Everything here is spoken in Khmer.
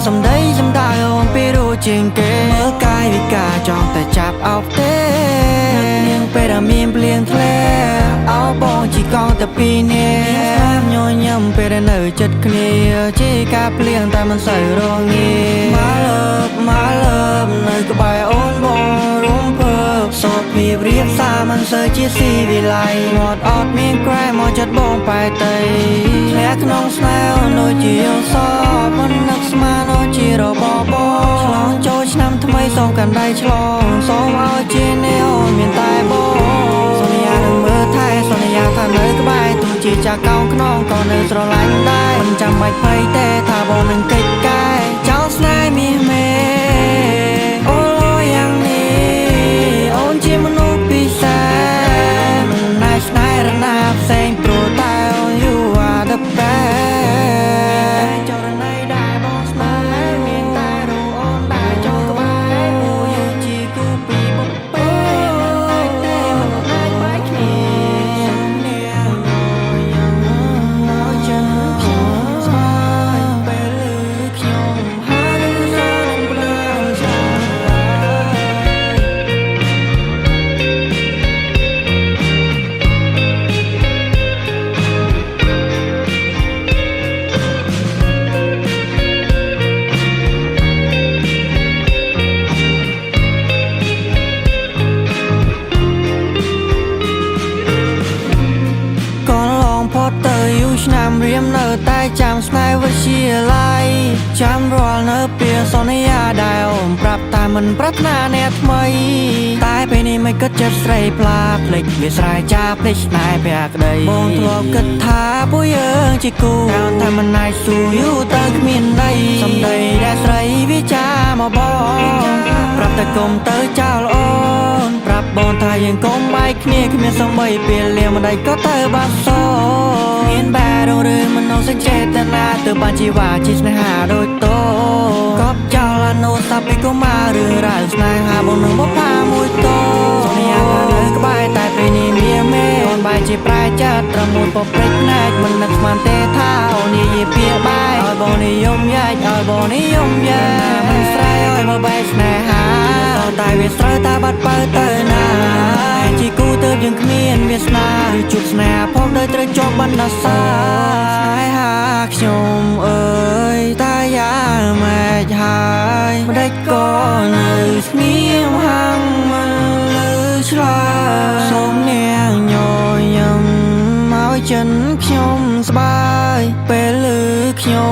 សំដីសំដៅអូនពីរូជាងគេមើលកាយវិការចង់តែចាប់អោបទេនាងពេលដែលមានភ្លៀងធ្លាអោបងជីកង់តែពីរនាក់ញញឹមពេលដែលនៅចិត្តគ្នាជាការភ្លៀងតែមិនសូវរងាមកលើបនៅក្បែរអូនបងរុំភើបសូត្រពីរៀបសារមិនសូវជាស៊ីវិល័យមាត់អត់មានក្រែមកចិត្តបងបែកទៅធ្លាក់ក្នុងស្នេហ៍ដូចជាយល់សពមិននឹកស្មានដូចជារបបឆ្លងចូលឆ្នាំថ្មីសូមកាន់ដៃឆ្លងសូមឲ្យជាអ្នកអូនមានតែបងសន្យានឹងមើលថែសន្យាថានៅក្បែរទោះជាចាស់កោងខ្នងក៏នៅស្រឡាញ់ដែរមិនចាំបាច់ភ័យទេថាបងនឹងកិច្ចកាយចោលស្នេហ៍មាសមេអូឡូយ៉ាងនេះអូនជាមនុស្សពិសេសមិនណែស្នេហ៍រណាផ្សេងព្រោះតែអូន you are the best ចរណៃដែលបងស្នេហ៍មានតែរូបអូនដែលចូលក្បែរពួកយើងជាគូពីបុព្វេមិនអាចទេមិនអាចបែកគ្នានាងយ៉ាងមកចាំខ្ញុំស្បែកពេលខ្ញុំហើយនឹងប្រឹងចាំឆ្នាំរៀមនៅតែចាំស្នេហ៍វិទ្យាល័យចាំរាល់នៅពេលសន្យាដែលអូនប្រាប់តែមិនប្រាថ្នាអ្នកថ្មីតែពេលនេះមិនគិតចិត្តស្រីផ្លាភ្លេចវាស្រ័យចាភ្លេចស្នេហ៍ភក្តីបងធ្លាប់គិតថាពួកយើងជាគូតែតែមិនអាចស៊ូយូរទៅគ្មានន័យសំដីដែលស្រីវាចាមកបងប្រាប់តែកុំទៅចោលអូនប្រាប់បងថាយើងកុំបែកគ្នាគ្មានសំបីពេលលៀងមិនដៃក៏ទៅបាត់សោមានបែរររឿងមិននោះសេចចេតនាទើបបានជីវ៉ាជាស្នេហាដូចតោកប់ចោលអានោះតាពីកុមាររឿងរ៉ាវស្នេហាបងនឹងបផាមួយតោសន្យាថានៅក្បែរតែពេលនេះមានមេអូនបែរជាប្រែចិត្តត្រឹមមួយពព្រិចភ្នែកមិននឹកស្មានទេថាអូននិយាយពីបែកឲ្យបងនិយមយ៉ាច់ឲ្យបងនិយមយ៉ាមិនស្រែឲ្យមកបែកស្នេហាតែវាត្រូវតែបាត់បើទៅណាជាគូទៅយើងគ្មានវាសនាឬជួបស្នេហ៍ផងដោយត្រូវជាប់បណ្ដាសាស្នេហាខ្ញុំអើយតែយ៉ាងម៉េចហើយមិនដេចក៏នៅស្ងៀមហាំងមិនលើឆ្លើយសូមនាងញញឹមមកចិនខ្ញុំស្បាយពេលឮខ្ញុំ